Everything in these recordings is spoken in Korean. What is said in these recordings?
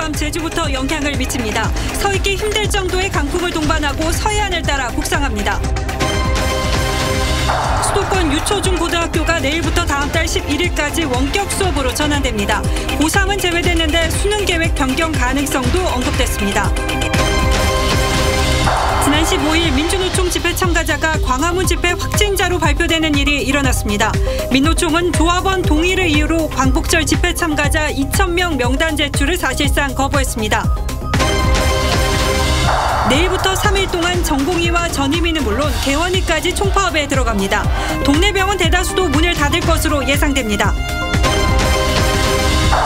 전남, 제주부터 영향을 미칩니다. 서 있기 힘들 정도의 강풍을 동반하고 서해안을 따라 북상합니다. 수도권 유초중 고등학교가 내일부터 다음 달 11일까지 원격 수업으로 전환됩니다. 고3은 제외됐는데 수능 계획 변경 가능성도 언급됐습니다. 지난 15일 민주노총 집회 참가자가 광화문 집회 확진자로 발표되는 일이 일어났습니다. 민노총은 조합원 동의를 이유로 광복절 집회 참가자 2,000명 명단 제출을 사실상 거부했습니다. 내일부터 3일 동안 전공의와 전임의는 물론 개원의까지 총파업에 들어갑니다. 동네 병원 대다수도 문을 닫을 것으로 예상됩니다.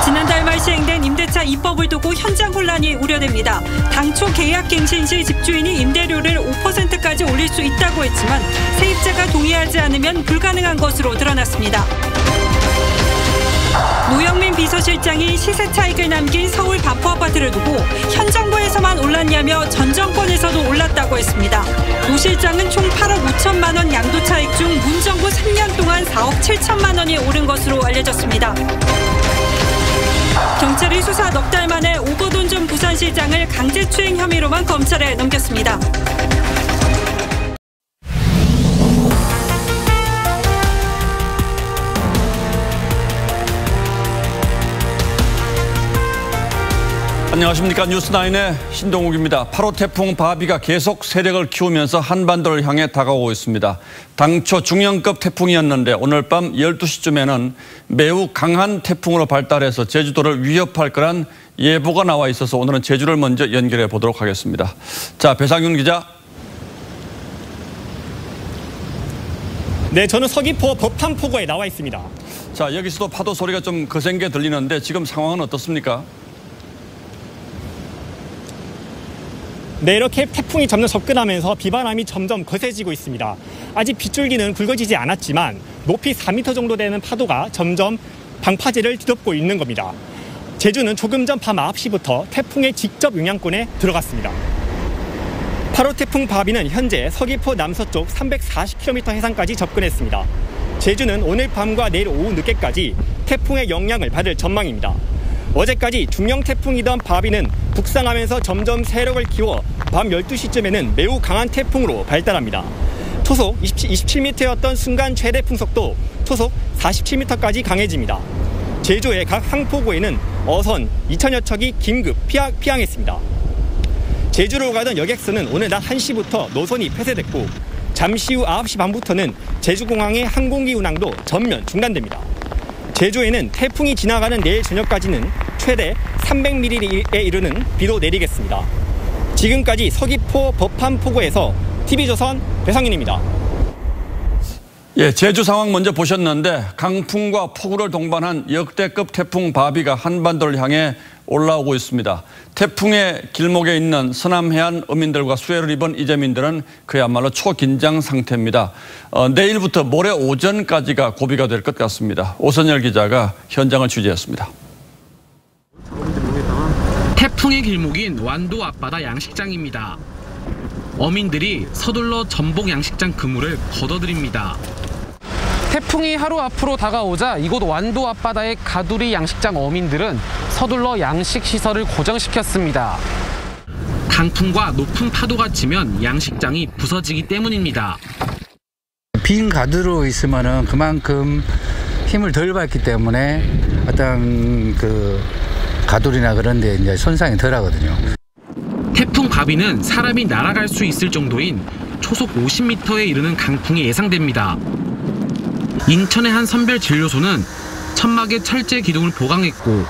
지난달 말 시행된 임대차 입법을 두고 현장 혼란이 우려됩니다. 당초 계약갱신 시 집주인이 임대료를 5%까지 올릴 수 있다고 했지만 세입자가 동의하지 않으면 불가능한 것으로 드러났습니다. 노영민 비서실장이 시세 차익을 남긴 서울 반포 아파트를 두고 현 정부에서만 올랐냐며 전 정권에서도 올랐다고 했습니다. 노 실장은 총 8억 5천만 원 양도 차익 중 문 정부 3년 동안 4억 7천만 원이 오른 것으로 알려졌습니다. 경찰이 수사 넉 달 만에 오거돈 전 부산시장을 강제추행 혐의로만 검찰에 넘겼습니다. 안녕하십니까. 뉴스9의 신동욱입니다. 8호 태풍 바비가 계속 세력을 키우면서 한반도를 향해 다가오고 있습니다. 당초 중형급 태풍이었는데 오늘 밤 12시쯤에는 매우 강한 태풍으로 발달해서 제주도를 위협할 거란 예보가 나와 있어서 오늘은 제주를 먼저 연결해 보도록 하겠습니다. 자, 배상윤 기자. 네, 저는 서귀포 법한포구에 나와 있습니다. 자, 여기서도 파도 소리가 좀 거센 게 들리는데 지금 상황은 어떻습니까? 네, 이렇게 태풍이 점점 접근하면서 비바람이 점점 거세지고 있습니다. 아직 빗줄기는 굵어지지 않았지만 높이 4m 정도 되는 파도가 점점 방파제를 뒤덮고 있는 겁니다. 제주는 조금 전 밤 9시부터 태풍의 직접 영향권에 들어갔습니다. 8호 태풍 바비는 현재 서귀포 남서쪽 340km 해상까지 접근했습니다. 제주는 오늘 밤과 내일 오후 늦게까지 태풍의 영향을 받을 전망입니다. 어제까지 중형 태풍이던 바비는 북상하면서 점점 세력을 키워 밤 12시쯤에는 매우 강한 태풍으로 발달합니다. 초속 27m였던 순간 최대 풍속도 초속 47m까지 강해집니다. 제주의 각 항포구에는 어선 2,000여 척이 긴급 피항했습니다. 제주로 가던 여객선은 오늘 낮 1시부터 노선이 폐쇄됐고 잠시 후 9시 반부터는 제주공항의 항공기 운항도 전면 중단됩니다. 제주에는 태풍이 지나가는 내일 저녁까지는 최대 300mm에 이르는 비도 내리겠습니다. 지금까지 서귀포 법한포구에서 TV조선 배상윤입니다. 예, 제주 상황 먼저 보셨는데 강풍과 폭우를 동반한 역대급 태풍 바비가 한반도를 향해 올라오고 있습니다. 태풍의 길목에 있는 서남해안 어민들과 수해를 입은 이재민들은 그야말로 초긴장 상태입니다. 내일부터 모레 오전까지가 고비가 될 것 같습니다. 오선열 기자가 현장을 취재했습니다. 태풍의 길목인 완도 앞바다 양식장입니다. 어민들이 서둘러 전복 양식장 그물을 걷어들입니다. 태풍이 하루 앞으로 다가오자 이곳 완도 앞바다의 가두리 양식장 어민들은 서둘러 양식 시설을 고정시켰습니다. 강풍과 높은 파도가 치면 양식장이 부서지기 때문입니다. 빈 가두로 있으면은 그만큼 힘을 덜 받기 때문에 어떤 가두리나 그런 데 이제 손상이 덜 하거든요. 태풍 바비는 사람이 날아갈 수 있을 정도인 초속 50m에 이르는 강풍이 예상됩니다. 인천의 한 선별 진료소는 천막의 철제 기둥을 보강했고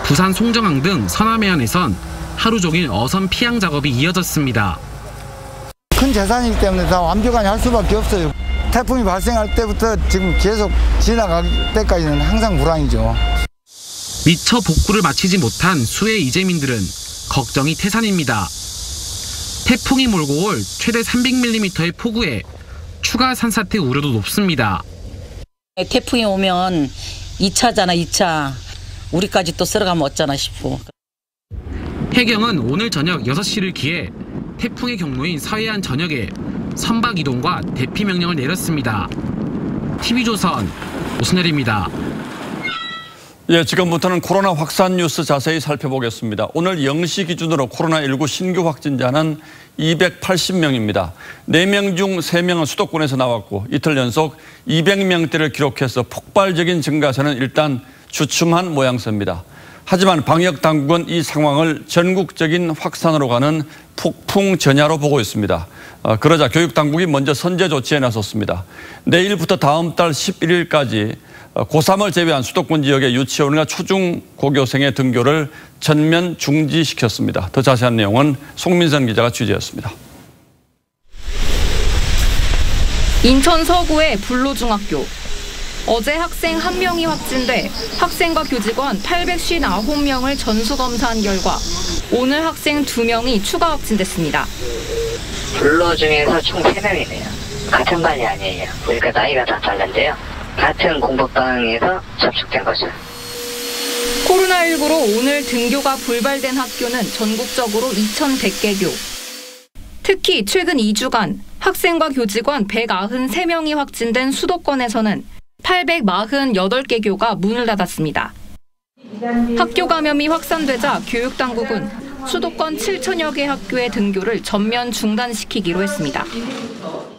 부산 송정항 등 서남해안에선 하루 종일 어선 피항 작업이 이어졌습니다. 큰 재산이기 때문에 다 완벽하게 할 수밖에 없어요. 태풍이 발생할 때부터 지금 계속 지나갈 때까지는 항상 불안이죠. 미처 복구를 마치지 못한 수해 이재민들은 걱정이 태산입니다. 태풍이 몰고 올 최대 300mm의 폭우에 추가 산사태 우려도 높습니다. 태풍이 오면 2차잖아, 2차. 우리까지 또 쓸어가면 어쩌나 싶고. 해경은 오늘 저녁 6시를 기해 태풍의 경로인 서해안 전역에 선박 이동과 대피 명령을 내렸습니다. TV조선 오순열입니다. 예, 지금부터는 코로나 확산 뉴스 자세히 살펴보겠습니다. 오늘 0시 기준으로 코로나19 신규 확진자는 280명입니다. 4명 중 3명은 수도권에서 나왔고 이틀 연속 200명대를 기록해서 폭발적인 증가세는 일단 주춤한 모양새입니다. 하지만 방역당국은 이 상황을 전국적인 확산으로 가는 폭풍 전야로 보고 있습니다. 그러자 교육당국이 먼저 선제 조치에 나섰습니다. 내일부터 다음 달 11일까지 고3을 제외한 수도권 지역의 유치원과 초중고교생의 등교를 전면 중지시켰습니다. 더 자세한 내용은 송민선 기자가 취재했습니다. 인천 서구의 불로중학교. 어제 학생 1명이 확진돼 학생과 교직원 859명을 전수검사한 결과 오늘 학생 2명이 추가 확진됐습니다. 불로 중에서 총 3명이네요. 같은 반이 아니에요. 그러니까 나이가 다 다른데요. 같은 공부방에서 접촉된 거죠. 코로나19로 오늘 등교가 불발된 학교는 전국적으로 2,100개교. 특히 최근 2주간 학생과 교직원 193명이 확진된 수도권에서는 848개 교가 문을 닫았습니다. 학교 감염이 확산되자 교육당국은 수도권 7천여 개 학교의 등교를 전면 중단시키기로 했습니다.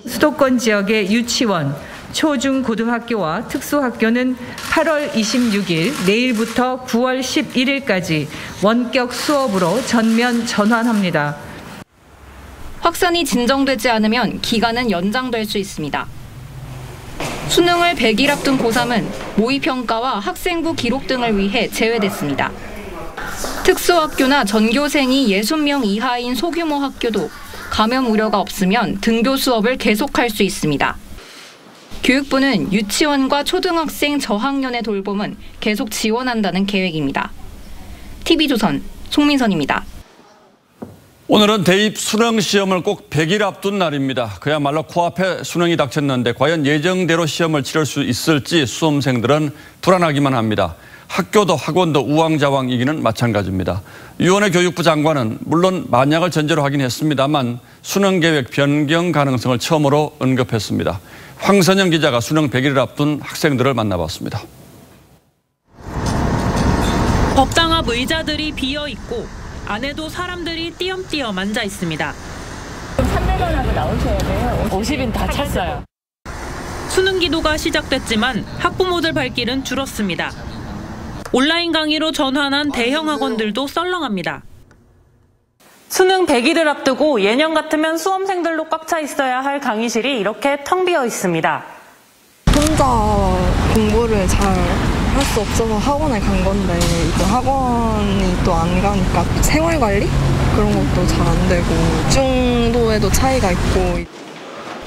수도권 지역의 유치원, 초중고등학교와 특수학교는 8월 26일 내일부터 9월 11일까지 원격 수업으로 전면 전환합니다. 확산이 진정되지 않으면 기간은 연장될 수 있습니다. 수능을 100일 앞둔 고3은 모의평가와 학생부 기록 등을 위해 제외됐습니다. 특수학교나 전교생이 60명 이하인 소규모 학교도 감염 우려가 없으면 등교 수업을 계속할 수 있습니다. 교육부는 유치원과 초등학생 저학년의 돌봄은 계속 지원한다는 계획입니다. TV조선 송민선입니다. 오늘은 대입 수능 시험을 꼭 100일 앞둔 날입니다. 그야말로 코앞에 수능이 닥쳤는데 과연 예정대로 시험을 치를 수 있을지 수험생들은 불안하기만 합니다. 학교도 학원도 우왕좌왕이기는 마찬가지입니다. 유원회 교육부 장관은 물론 만약을 전제로 하긴 했습니다만 수능 계획 변경 가능성을 처음으로 언급했습니다. 황선영 기자가 수능 100일을 앞둔 학생들을 만나봤습니다. 법당 앞 의자들이 비어 있고 안에도 사람들이 띄엄띄엄 앉아 있습니다. 300원하고 나오셔야 돼요. 50인 다 찼어요. 수능 기도가 시작됐지만 학부모들 발길은 줄었습니다. 온라인 강의로 전환한 대형 학원들도 썰렁합니다. 수능 100일을 앞두고 예년 같으면 수험생들로 꽉 차 있어야 할 강의실이 이렇게 텅 비어 있습니다. 혼자 공부를 잘 할 수 없어서 학원에 간 건데 이제 학원이 또 안 가니까 생활관리? 그런 것도 잘 안 되고 집중도에도 차이가 있고.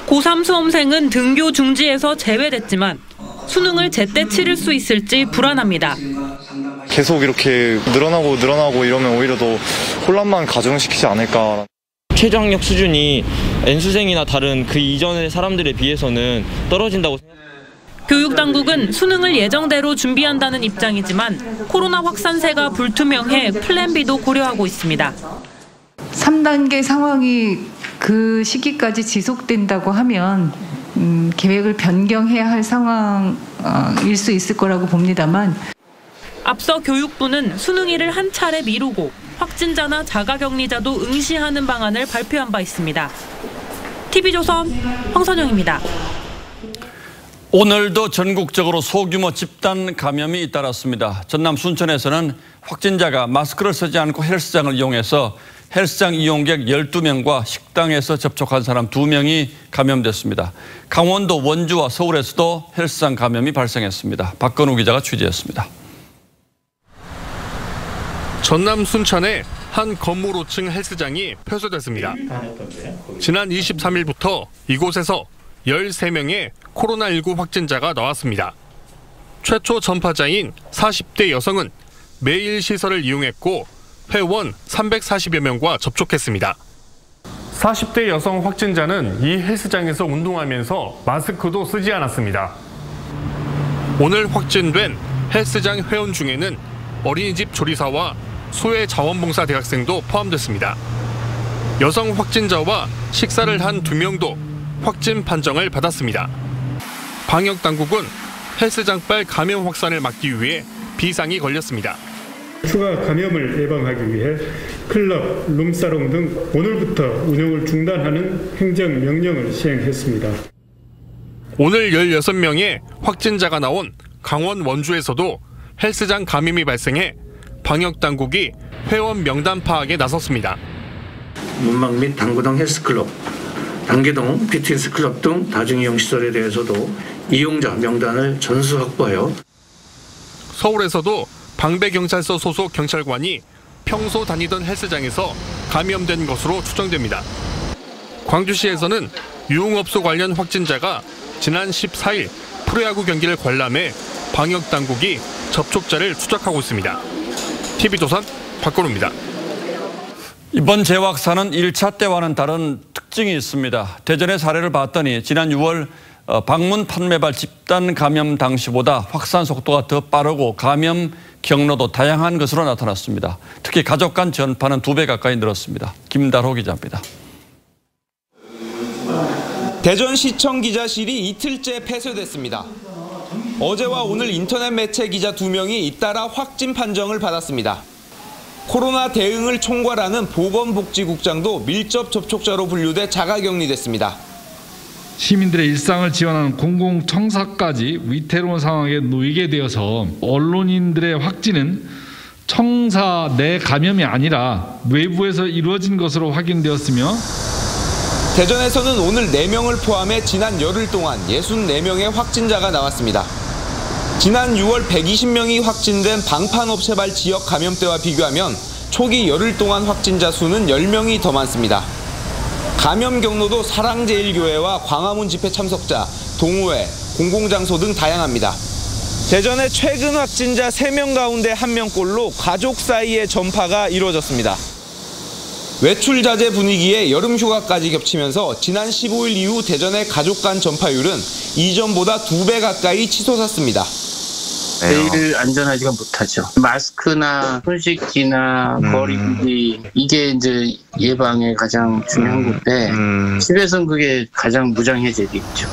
고3 수험생은 등교 중지에서 제외됐지만 수능을 제때 치를 수 있을지 불안합니다. 계속 이렇게 늘어나고 이러면 오히려 더 혼란만 가중시키지 않을까. 최저학력 수준이 N수생이나 다른 그 이전의 사람들에 비해서는 떨어진다고 생각합니다. 교육당국은 수능을 예정대로 준비한다는 입장이지만 코로나 확산세가 불투명해 플랜 B도 고려하고 있습니다. 3단계 상황이 그 시기까지 지속된다고 하면 계획을 변경해야 할 상황일 수 있을 거라고 봅니다만. 앞서 교육부는 수능일을 한 차례 미루고 확진자나 자가격리자도 응시하는 방안을 발표한 바 있습니다. TV조선 황선영입니다. 오늘도 전국적으로 소규모 집단 감염이 잇따랐습니다. 전남 순천에서는 확진자가 마스크를 쓰지 않고 헬스장을 이용해서 헬스장 이용객 12명과 식당에서 접촉한 사람 2명이 감염됐습니다. 강원도 원주와 서울에서도 헬스장 감염이 발생했습니다. 박건우 기자가 취재했습니다. 전남 순천의 한 건물 5층 헬스장이 폐쇄됐습니다. 지난 23일부터 이곳에서 13명의 코로나19 확진자가 나왔습니다. 최초 전파자인 40대 여성은 매일 시설을 이용했고 회원 340여 명과 접촉했습니다. 40대 여성 확진자는 이 헬스장에서 운동하면서 마스크도 쓰지 않았습니다. 오늘 확진된 헬스장 회원 중에는 어린이집 조리사와 소외 자원봉사 대학생도 포함됐습니다. 여성 확진자와 식사를 한 2명도 확진 판정을 받았습니다. 방역당국은 헬스장발 감염 확산을 막기 위해 비상이 걸렸습니다. 추가 감염을 예방하기 위해 클럽, 룸사롱 등 오늘부터 운영을 중단하는 행정명령을 시행했습니다. 오늘 16명의 확진자가 나온 강원 원주에서도 헬스장 감염이 발생해 방역당국이 회원 명단 파악에 나섰습니다. 문막 및 당구동 헬스클럽, 단계동 피트니스 클럽 등 다중이용 시설에 대해서도 이용자 명단을 전수 확보하여 서울에서도 방배경찰서 소속 경찰관이 평소 다니던 헬스장에서 감염된 것으로 추정됩니다. 광주시에서는 유흥업소 관련 확진자가 지난 14일 프로야구 경기를 관람해 방역당국이 접촉자를 추적하고 있습니다. TV조선 박건우입니다. 이번 재확산은 1차 때와는 다른 특징이 있습니다. 대전의 사례를 봤더니 지난 6월 방문 판매발 집단 감염 당시보다 확산 속도가 더 빠르고 감염 경로도 다양한 것으로 나타났습니다. 특히 가족 간 전파는 2배 가까이 늘었습니다. 김달호 기자입니다. 대전시청 기자실이 이틀째 폐쇄됐습니다. 어제와 오늘 인터넷 매체 기자 2명이 잇따라 확진 판정을 받았습니다. 코로나 대응을 총괄하는 보건복지국장도 밀접 접촉자로 분류돼 자가격리됐습니다. 시민들의 일상을 지원하는 공공청사까지 위태로운 상황에 놓이게 되어서 언론인들의 확진은 청사 내 감염이 아니라 외부에서 이루어진 것으로 확인되었으며 대전에서는 오늘 4명을 포함해 지난 열흘 동안 64명의 확진자가 나왔습니다. 지난 6월 120명이 확진된 방판업체발 지역 감염대와 비교하면 초기 열흘 동안 확진자 수는 10명이 더 많습니다. 감염 경로도 사랑제일교회와 광화문 집회 참석자, 동호회, 공공장소 등 다양합니다. 대전의 최근 확진자 3명 가운데 1명꼴로 가족 사이의 전파가 이루어졌습니다. 외출 자제 분위기에 여름 휴가까지 겹치면서 지난 15일 이후 대전의 가족 간 전파율은 이전보다 2배 가까이 치솟았습니다. 매일 안전하지가 못하죠. 마스크나 손 씻기나 거리두기 이게 이제 예방에 가장 중요한 건데 집에서는 그게 가장 무장해제겠죠.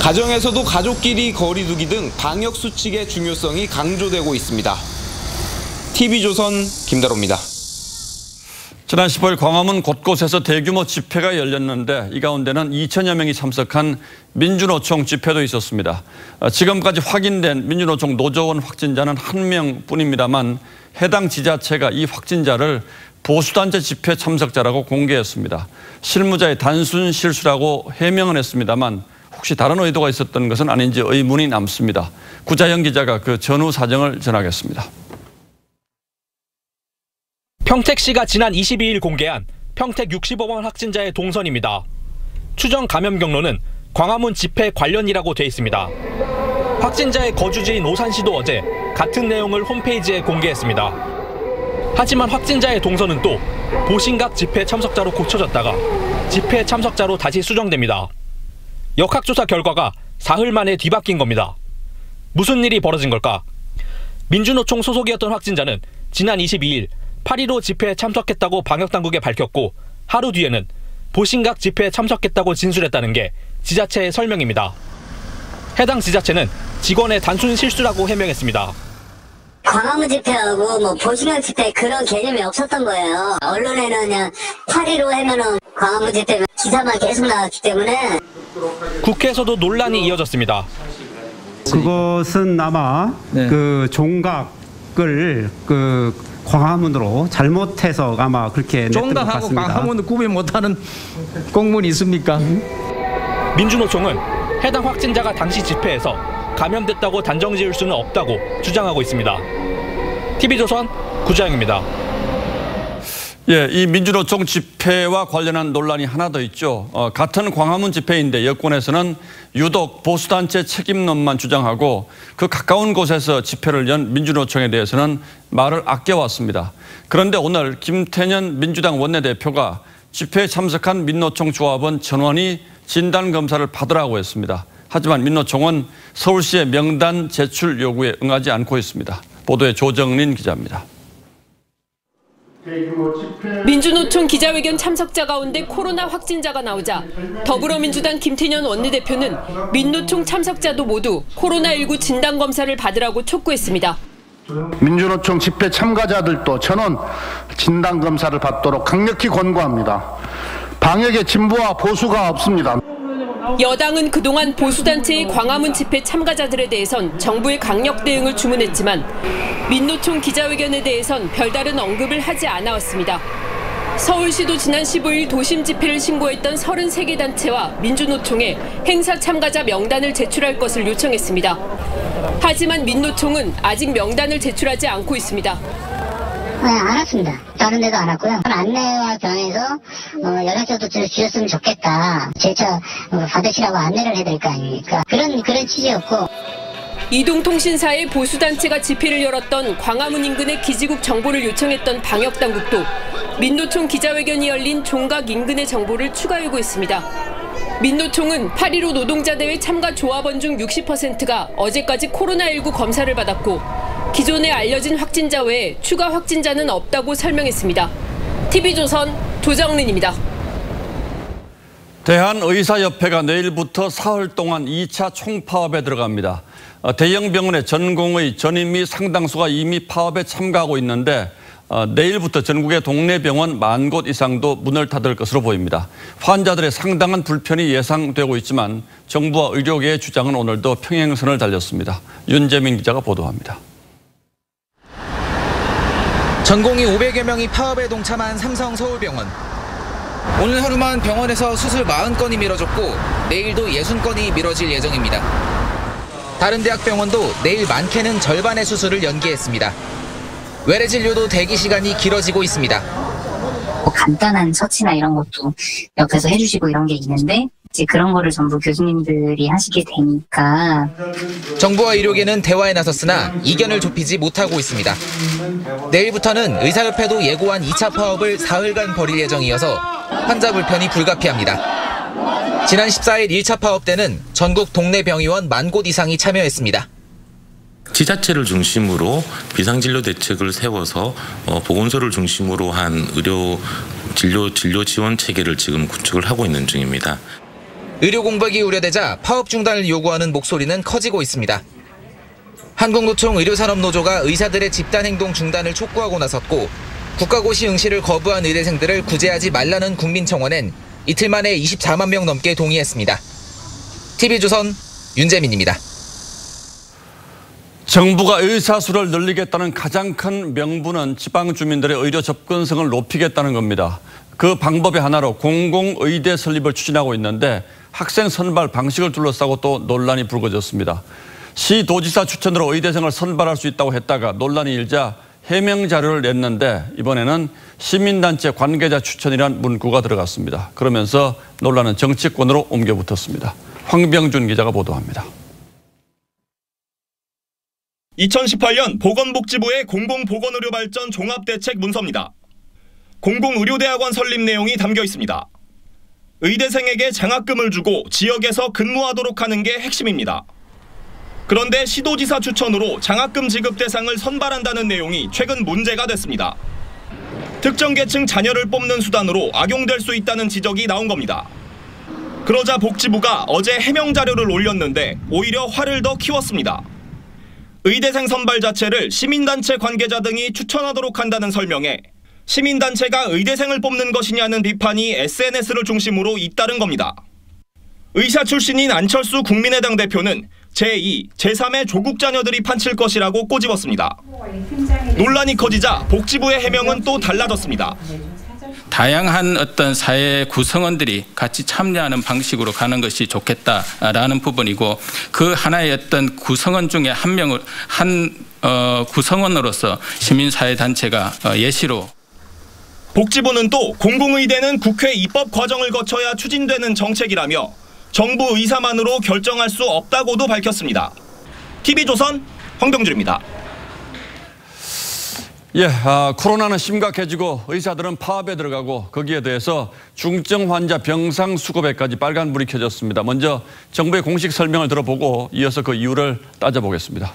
가정에서도 가족끼리 거리두기 등 방역 수칙의 중요성이 강조되고 있습니다. TV조선 김다로입니다. 지난 15일 광화문 곳곳에서 대규모 집회가 열렸는데 이 가운데는 2천여 명이 참석한 민주노총 집회도 있었습니다. 지금까지 확인된 민주노총 노조원 확진자는 1명뿐입니다만 해당 지자체가 이 확진자를 보수단체 집회 참석자라고 공개했습니다. 실무자의 단순 실수라고 해명은 했습니다만 혹시 다른 의도가 있었던 것은 아닌지 의문이 남습니다. 구자영 기자가 그 전후 사정을 전하겠습니다. 평택시가 지난 22일 공개한 평택 65번 확진자의 동선입니다. 추정 감염 경로는 광화문 집회 관련이라고 돼 있습니다. 확진자의 거주지인 오산시도 어제 같은 내용을 홈페이지에 공개했습니다. 하지만 확진자의 동선은 또 보신각 집회 참석자로 고쳐졌다가 집회 참석자로 다시 수정됩니다. 역학조사 결과가 사흘 만에 뒤바뀐 겁니다. 무슨 일이 벌어진 걸까? 민주노총 소속이었던 확진자는 지난 22일 8.15 집회에 참석했다고 방역당국에 밝혔고 하루 뒤에는 보신각 집회에 참석했다고 진술했다는 게 지자체의 설명입니다. 해당 지자체는 직원의 단순 실수라고 해명했습니다. 광화문 집회하고 보신각 집회 그런 개념이 없었던 거예요. 언론에는 그냥 8.15 하면은 광화문 집회 기사만 계속 나왔기 때문에. 국회에서도 논란이 이어졌습니다. 그것은 아마 그 종각을 광화문으로 잘못해서 아마 그렇게 냈던 것 같습니다. 종각하고 광화문을 구분 못하는 공문이 있습니까? 민주노총은 해당 확진자가 당시 집회에서 감염됐다고 단정 지을 수는 없다고 주장하고 있습니다. TV조선 구자영입니다. 예, 이 민주노총 집회와 관련한 논란이 하나 더 있죠. 같은 광화문 집회인데 여권에서는 유독 보수단체 책임론만 주장하고 그 가까운 곳에서 집회를 연 민주노총에 대해서는 말을 아껴왔습니다. 그런데 오늘 김태년 민주당 원내대표가 집회에 참석한 민노총 조합원 전원이 진단검사를 받으라고 했습니다. 하지만 민노총은 서울시의 명단 제출 요구에 응하지 않고 있습니다. 보도에 조정린 기자입니다. 민주노총 기자회견 참석자 가운데 코로나 확진자가 나오자 더불어민주당 김태년 원내대표는 민노총 참석자도 모두 코로나19 진단검사를 받으라고 촉구했습니다. 민주노총 집회 참가자들도 전원 진단검사를 받도록 강력히 권고합니다. 방역에 진보와 보수가 없습니다. 여당은 그동안 보수단체의 광화문 집회 참가자들에 대해선 정부의 강력 대응을 주문했지만 민노총 기자회견에 대해선 별다른 언급을 하지 않아왔습니다. 서울시도 지난 15일 도심 집회를 신고했던 33개 단체와 민주노총에 행사 참가자 명단을 제출할 것을 요청했습니다. 하지만 민노총은 아직 명단을 제출하지 않고 있습니다. 네, 안 왔습니다. 다른 데도 안 왔고요. 안내와 병에서 연락처도 주셨으면 좋겠다. 제차 받으시라고 안내를 해드릴 거 아닙니까? 그런 취지였고. 이동통신사의 보수단체가 집회를 열었던 광화문 인근의 기지국 정보를 요청했던 방역당국도 민노총 기자회견이 열린 종각 인근의 정보를 추가 요구했습니다. 민노총은 8.15 노동자대회 참가 조합원 중 60%가 어제까지 코로나19 검사를 받았고 기존에 알려진 확진자 외에 추가 확진자는 없다고 설명했습니다. TV조선 조정린입니다. 대한의사협회가 내일부터 사흘 동안 2차 총파업에 들어갑니다. 대형 병원의 전공의 전임 및 상당수가 이미 파업에 참가하고 있는데 내일부터 전국의 동네 병원 10,000곳 이상도 문을 닫을 것으로 보입니다. 환자들의 상당한 불편이 예상되고 있지만 정부와 의료계의 주장은 오늘도 평행선을 달렸습니다. 윤재민 기자가 보도합니다. 전공의 500여 명이 파업에 동참한 삼성 서울병원. 오늘 하루만 병원에서 수술 40건이 미뤄졌고 내일도 60건이 미뤄질 예정입니다. 다른 대학병원도 내일 많게는 절반의 수술을 연기했습니다. 외래 진료도 대기 시간이 길어지고 있습니다. 간단한 처치나 이런 것도 옆에서 해주시고 이런 게 있는데 이제 그런 거를 전부 교수님들이 하시게 되니까 정부와 의료계는 대화에 나섰으나 이견을 좁히지 못하고 있습니다. 내일부터는 의사협회도 예고한 2차 파업을 사흘간 벌일 예정이어서 환자 불편이 불가피합니다. 지난 14일 1차 파업 때는 전국 동네 병의원 10,000곳 이상이 참여했습니다. 지자체를 중심으로 비상진료 대책을 세워서 보건소를 중심으로 한 의료 진료 지원 체계를 지금 구축을 하고 있는 중입니다. 의료 공백이 우려되자 파업 중단을 요구하는 목소리는 커지고 있습니다. 한국노총 의료산업노조가 의사들의 집단행동 중단을 촉구하고 나섰고 국가고시 응시를 거부한 의대생들을 구제하지 말라는 국민청원엔 이틀 만에 24만 명 넘게 동의했습니다. TV조선 윤재민입니다. 정부가 의사수를 늘리겠다는 가장 큰 명분은 지방 주민들의 의료 접근성을 높이겠다는 겁니다. 그 방법의 하나로 공공의대 설립을 추진하고 있는데 학생 선발 방식을 둘러싸고 또 논란이 불거졌습니다. 시도지사 추천으로 의대생을 선발할 수 있다고 했다가 논란이 일자 해명 자료를 냈는데 이번에는 시민단체 관계자 추천이란 문구가 들어갔습니다. 그러면서 논란은 정치권으로 옮겨붙었습니다. 황병준 기자가 보도합니다. 2018년 보건복지부의 공공보건의료발전 종합대책 문서입니다. 공공의료대학원 설립 내용이 담겨 있습니다. 의대생에게 장학금을 주고 지역에서 근무하도록 하는 게 핵심입니다. 그런데 시도지사 추천으로 장학금 지급 대상을 선발한다는 내용이 최근 문제가 됐습니다. 특정 계층 자녀를 뽑는 수단으로 악용될 수 있다는 지적이 나온 겁니다. 그러자 복지부가 어제 해명 자료를 올렸는데 오히려 화를 더 키웠습니다. 의대생 선발 자체를 시민단체 관계자 등이 추천하도록 한다는 설명에 시민단체가 의대생을 뽑는 것이냐는 비판이 SNS를 중심으로 잇따른 겁니다. 의사 출신인 안철수 국민의당 대표는 제2, 제3의 조국 자녀들이 판칠 것이라고 꼬집었습니다. 논란이 커지자 복지부의 해명은 또 달라졌습니다. 다양한 어떤 사회 구성원들이 같이 참여하는 방식으로 가는 것이 좋겠다라는 부분이고 그 하나의 어떤 구성원 중에 한 구성원으로서 시민사회단체가 예시로 복지부는 또 공공의대는 국회 입법 과정을 거쳐야 추진되는 정책이라며 정부 의사만으로 결정할 수 없다고도 밝혔습니다. TV조선 황병준입니다. 코로나는 심각해지고 의사들은 파업에 들어가고 거기에 대해서 중증 환자 병상 수급에까지 빨간불이 켜졌습니다. 먼저 정부의 공식 설명을 들어보고 이어서 그 이유를 따져보겠습니다.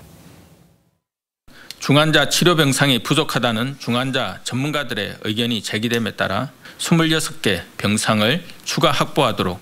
중환자 치료 병상이 부족하다는 중환자 전문가들의 의견이 제기됨에 따라 26개 병상을 추가 확보하도록.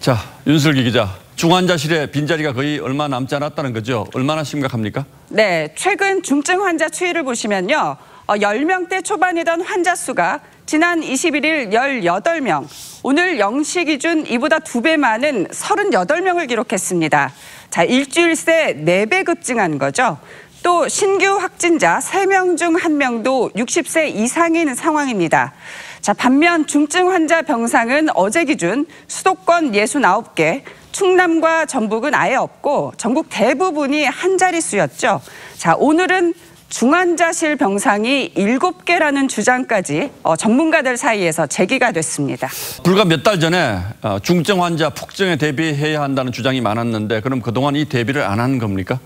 자, 윤슬기 기자. 중환자실에 빈자리가 거의 얼마 남지 않았다는 거죠. 얼마나 심각합니까? 네, 최근 중증 환자 추이를 보시면요. 10명대 초반이던 환자 수가 지난 21일 18명, 오늘 0시 기준 이보다 2배 많은 38명을 기록했습니다. 자, 일주일 새 4배 급증한 거죠. 또 신규 확진자 3명 중 1명도 60세 이상인 상황입니다. 자, 반면 중증 환자 병상은 어제 기준 수도권 69개, 충남과 전북은 아예 없고 전국 대부분이 한 자릿수였죠. 자, 오늘은 중환자실 병상이 7개라는 주장까지 전문가들 사이에서 제기가 됐습니다. 불과 몇 달 전에 중증 환자 폭증에 대비해야 한다는 주장이 많았는데 그럼 그동안 이 대비를 안 한 겁니까?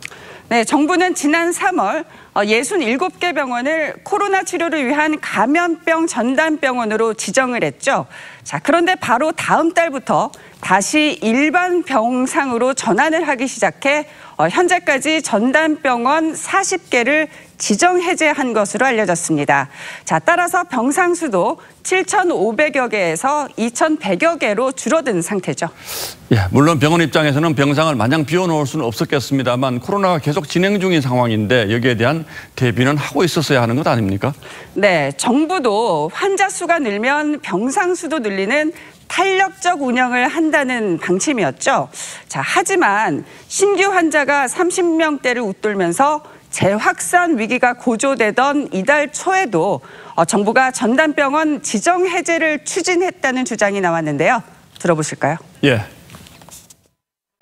네, 정부는 지난 3월 67개 병원을 코로나 치료를 위한 감염병 전담병원으로 지정을 했죠. 자, 그런데 바로 다음 달부터 다시 일반 병상으로 전환을 하기 시작해 현재까지 전담병원 40개를 지정 해제한 것으로 알려졌습니다. 자, 따라서 병상 수도 7,500여 개에서 2,100여 개로 줄어든 상태죠. 예, 물론 병원 입장에서는 병상을 마냥 비워놓을 수는 없었겠습니다만 코로나가 계속 진행 중인 상황인데 여기에 대한 대비는 하고 있었어야 하는 것 아닙니까? 네, 정부도 환자 수가 늘면 병상 수도 늘리는 탄력적 운영을 한다는 방침이었죠. 자, 하지만 신규 환자가 30명대를 웃돌면서 재확산 위기가 고조되던 이달 초에도 정부가 전담병원 지정 해제를 추진했다는 주장이 나왔는데요. 들어보실까요? 예.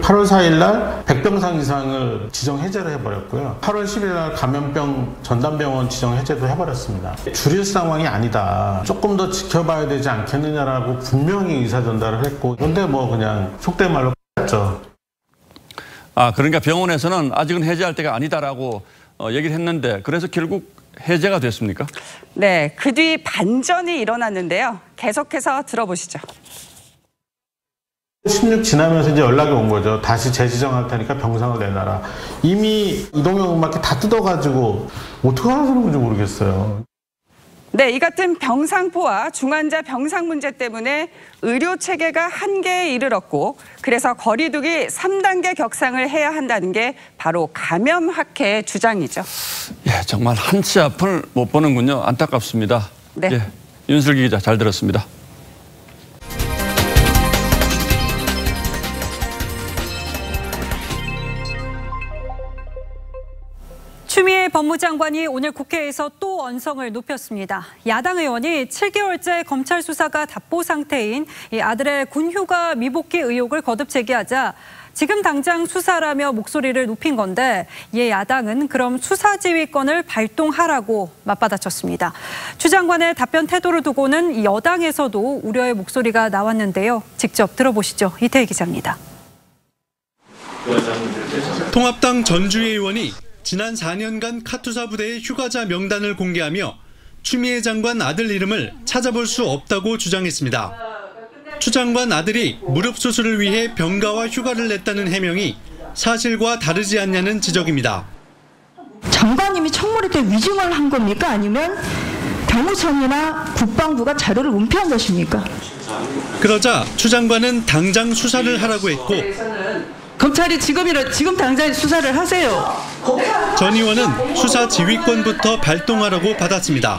8월 4일 날 100병상 이상을 지정 해제를 해버렸고요. 8월 10일 날 감염병 전담병원 지정 해제도 해버렸습니다. 줄일 상황이 아니다. 조금 더 지켜봐야 되지 않겠느냐라고 분명히 의사 전달을 했고, 근데 뭐 그냥 속된 말로 했죠. 아, 그러니까 병원에서는 아직은 해제할 때가 아니다라고 얘기를 했는데 그래서 결국 해제가 됐습니까? 네, 그 뒤 반전이 일어났는데요. 계속해서 들어보시죠. 16 지나면서 이제 연락이 온 거죠. 다시 재지정할 테니까 병상을 내놔라. 이미 이동형 음악기 다 뜯어가지고 어떻게 하시는 건지 모르겠어요. 네, 이 같은 병상포와 중환자 병상 문제 때문에 의료 체계가 한계에 이르렀고 그래서 거리두기 3단계 격상을 해야 한다는 게 바로 감염학회의 주장이죠. 예, 정말 한치 앞을 못 보는군요. 안타깝습니다. 네. 예, 윤슬기 기자 잘 들었습니다. 추미애 법무장관이 오늘 국회에서 또 언성을 높였습니다. 야당 의원이 7개월째 검찰 수사가 답보 상태인 이 아들의 군휴가 미복귀 의혹을 거듭 제기하자 지금 당장 수사라며 목소리를 높인 건데 이에 야당은 그럼 수사지휘권을 발동하라고 맞받아쳤습니다. 추 장관의 답변 태도를 두고는 여당에서도 우려의 목소리가 나왔는데요. 직접 들어보시죠. 이태희 기자입니다. 통합당 전주혜 의원이 지난 4년간 카투사 부대의 휴가자 명단을 공개하며 추미애 장관 아들 이름을 찾아볼 수 없다고 주장했습니다. 추 장관 아들이 무릎 수술을 위해 병가와 휴가를 냈다는 해명이 사실과 다르지 않냐는 지적입니다. 장관님이 청문회 때 위증을 한 겁니까? 아니면 병무청이나 국방부가 자료를 은폐한 것입니까? 그러자 추 장관은 당장 수사를 하라고 했고 검찰이 지금 당장 수사를 하세요. 전 의원은 수사 지휘권부터 발동하라고 받았습니다.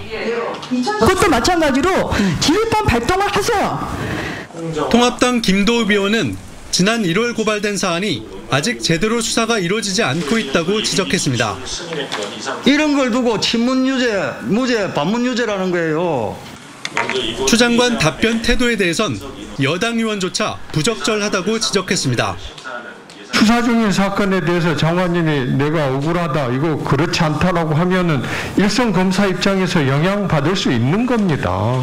그것도 마찬가지로 지휘권 발동을 하세요. 통합당 김도읍 의원은 지난 1월 고발된 사안이 아직 제대로 수사가 이루어지지 않고 있다고 지적했습니다. 이런 걸 두고 친문유죄, 무죄, 반문유죄라는 거예요. 추 장관 답변 태도에 대해선 여당 의원조차 부적절하다고 지적했습니다. 수사 중인 사건에 대해서 장관님이 내가 억울하다, 이거 그렇지 않다라고 하면은 일선 검사 입장에서 영향받을 수 있는 겁니다.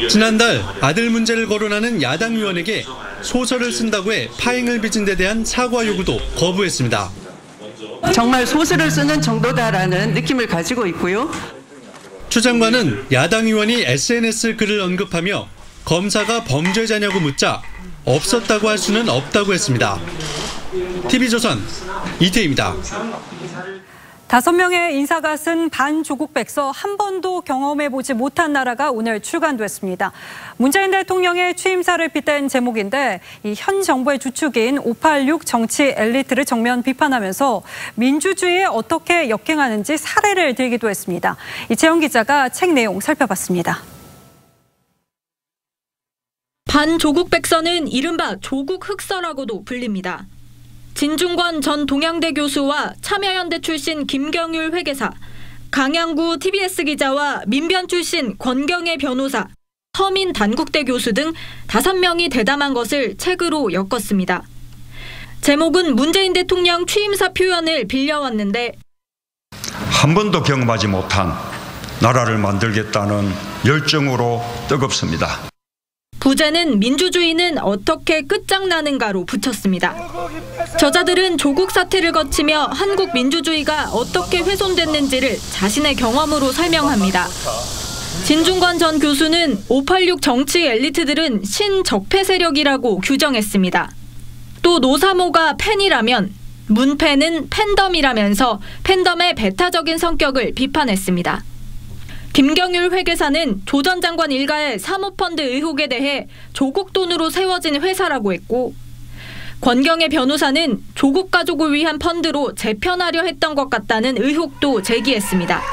지난달 아들 문제를 거론하는 야당 의원에게 소설을 쓴다고 해 파행을 빚은 데 대한 사과 요구도 거부했습니다. 정말 소설을 쓰는 정도다라는 느낌을 가지고 있고요. 추 장관은 야당 의원이 SNS 글을 언급하며 검사가 범죄자냐고 묻자 없었다고 할 수는 없다고 했습니다. TV조선 이태희입니다. 5명의 인사가 쓴 반조국 백서 한 번도 경험해보지 못한 나라가 오늘 출간됐습니다. 문재인 대통령의 취임사를 빗댄 제목인데 이 현 정부의 주축인 586 정치 엘리트를 정면 비판하면서 민주주의에 어떻게 역행하는지 사례를 들기도 했습니다. 이채영 기자가 책 내용 살펴봤습니다. 반조국 백서는 이른바 조국 흑서라고도 불립니다. 진중권 전 동양대 교수와 참여연대 출신 김경률 회계사, 강양구 TBS 기자와 민변 출신 권경애 변호사, 서민 단국대 교수 등 5명이 대담한 것을 책으로 엮었습니다. 제목은 문재인 대통령 취임사 표현을 빌려왔는데 한 번도 경험하지 못한 나라를 만들겠다는 열정으로 뜨겁습니다. 부제는 민주주의는 어떻게 끝장나는가로 붙였습니다. 저자들은 조국 사태를 거치며 한국 민주주의가 어떻게 훼손됐는지를 자신의 경험으로 설명합니다. 진중권 전 교수는 586 정치 엘리트들은 신적폐 세력이라고 규정했습니다. 또 노사모가 팬이라면 문팬은 팬덤이라면서 팬덤의 배타적인 성격을 비판했습니다. 김경률 회계사는 조 전 장관 일가의 사모펀드 의혹에 대해 조국 돈으로 세워진 회사라고 했고, 권경애 변호사는 조국 가족을 위한 펀드로 재편하려 했던 것 같다는 의혹도 제기했습니다.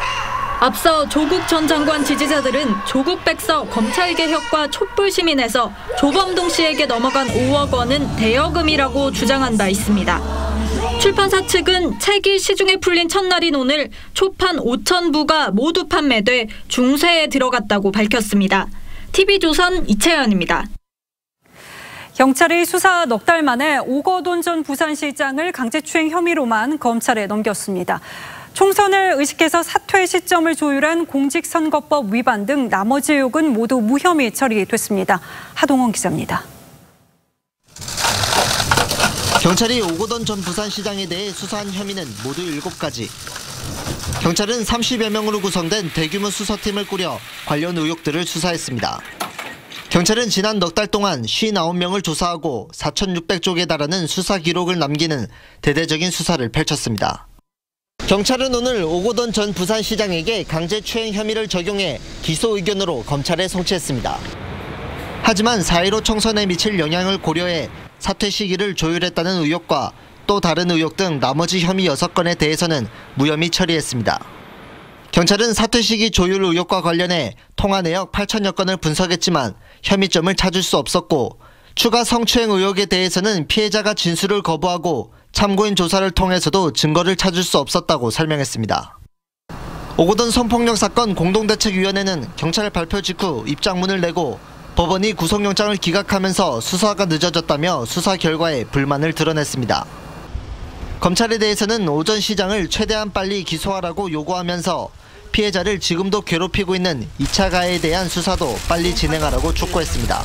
앞서 조국 전 장관 지지자들은 조국 백서 검찰개혁과 촛불시민에서 조범동 씨에게 넘어간 5억 원은 대여금이라고 주장한 바 있습니다. 출판사 측은 책이 시중에 풀린 첫날인 오늘 초판 5,000부가 모두 판매돼 중세에 들어갔다고 밝혔습니다. TV조선 이채연입니다. 경찰이 수사 넉 달 만에 오거돈 전 부산시장을 강제추행 혐의로만 검찰에 넘겼습니다. 총선을 의식해서 사퇴 시점을 조율한 공직선거법 위반 등 나머지 의혹은 모두 무혐의 처리됐습니다. 하동원 기자입니다. 경찰이 오거돈 전 부산시장에 대해 수사한 혐의는 모두 7가지. 경찰은 30여 명으로 구성된 대규모 수사팀을 꾸려 관련 의혹들을 수사했습니다. 경찰은 지난 넉 달 동안 59명을 조사하고 4,600쪽에 달하는 수사 기록을 남기는 대대적인 수사를 펼쳤습니다. 경찰은 오늘 오거돈 전 부산시장에게 강제추행 혐의를 적용해 기소 의견으로 검찰에 송치했습니다. 하지만 4.15 총선에 미칠 영향을 고려해 사퇴 시기를 조율했다는 의혹과 또 다른 의혹 등 나머지 혐의 6건에 대해서는 무혐의 처리했습니다. 경찰은 사퇴 시기 조율 의혹과 관련해 통화 내역 8,000여 건을 분석했지만 혐의점을 찾을 수 없었고, 추가 성추행 의혹에 대해서는 피해자가 진술을 거부하고 참고인 조사를 통해서도 증거를 찾을 수 없었다고 설명했습니다. 오거돈 성폭력 사건 공동대책위원회는 경찰 발표 직후 입장문을 내고 법원이 구속영장을 기각하면서 수사가 늦어졌다며 수사 결과에 불만을 드러냈습니다. 검찰에 대해서는 오 전 시장을 최대한 빨리 기소하라고 요구하면서 피해자를 지금도 괴롭히고 있는 2차 가해에 대한 수사도 빨리 진행하라고 촉구했습니다.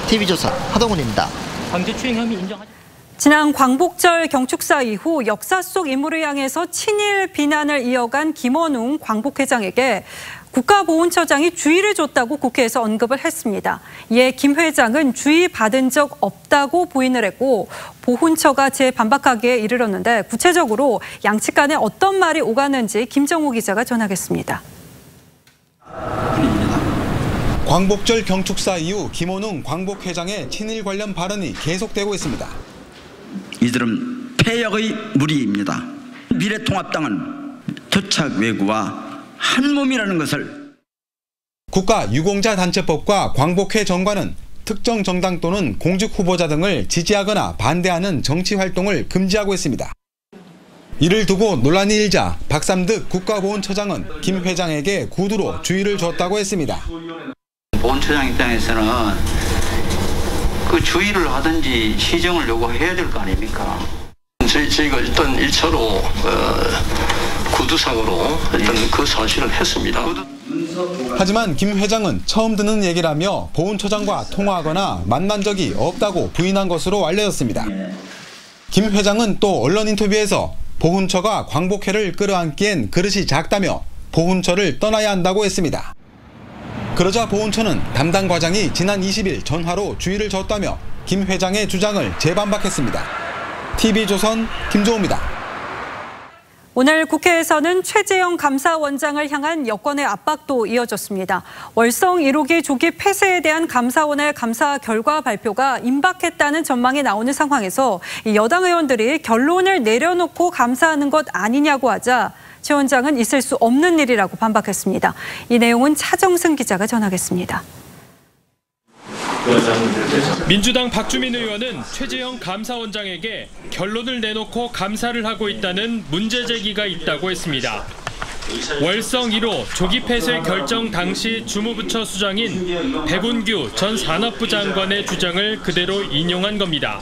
TV조선 하동훈입니다. 강제추행 혐의 인정하지. 지난 광복절 경축사 이후 역사 속 인물을 향해서 친일 비난을 이어간 김원웅 광복회장에게 국가보훈처장이 주의를 줬다고 국회에서 언급을 했습니다. 이에 김 회장은 주의 받은 적 없다고 부인을 했고 보훈처가 재반박하기에 이르렀는데 구체적으로 양측 간에 어떤 말이 오갔는지 김정우 기자가 전하겠습니다. 광복절 경축사 이후 김원웅 광복회장의 친일 관련 발언이 계속되고 있습니다. 이들은 폐역의 무리입니다. 미래통합당은 토착 외구와 한 몸이라는 것을. 국가유공자단체법과 광복회 정관은 특정 정당 또는 공직 후보자 등을 지지하거나 반대하는 정치 활동을 금지하고 있습니다. 이를 두고 논란이 일자 박삼득 국가보훈처장은 김 회장에게 구두로 주의를 줬다고 했습니다. 보훈처장 입장에서는 그 주의를 하든지 시정을 요구해야 될 거 아닙니까? 저희가 일단 1차로 구두상으로 일단 그 사실을 했습니다. 하지만 김 회장은 처음 듣는 얘기라며 보훈처장과 통화하거나 만난 적이 없다고 부인한 것으로 알려졌습니다. 김 회장은 또 언론 인터뷰에서 보훈처가 광복회를 끌어안기엔 그릇이 작다며 보훈처를 떠나야 한다고 했습니다. 그러자 보훈처는 담당 과장이 지난 20일 전화로 주의를 줬다며 김 회장의 주장을 재반박했습니다. TV조선 김조우입니다. 오늘 국회에서는 최재형 감사원장을 향한 여권의 압박도 이어졌습니다. 월성 1호기 조기 폐쇄에 대한 감사원의 감사 결과 발표가 임박했다는 전망이 나오는 상황에서 여당 의원들이 결론을 내려놓고 감사하는 것 아니냐고 하자 최 원장은 있을 수 없는 일이라고 반박했습니다. 이 내용은 차정승 기자가 전하겠습니다. 민주당 박주민 의원은 최재형 감사원장에게 결론을 내놓고 감사를 하고 있다는 문제 제기가 있다고 했습니다. 월성 1호 조기 폐쇄 결정 당시 주무부처 수장인 백운규 전 산업부 장관의 주장을 그대로 인용한 겁니다.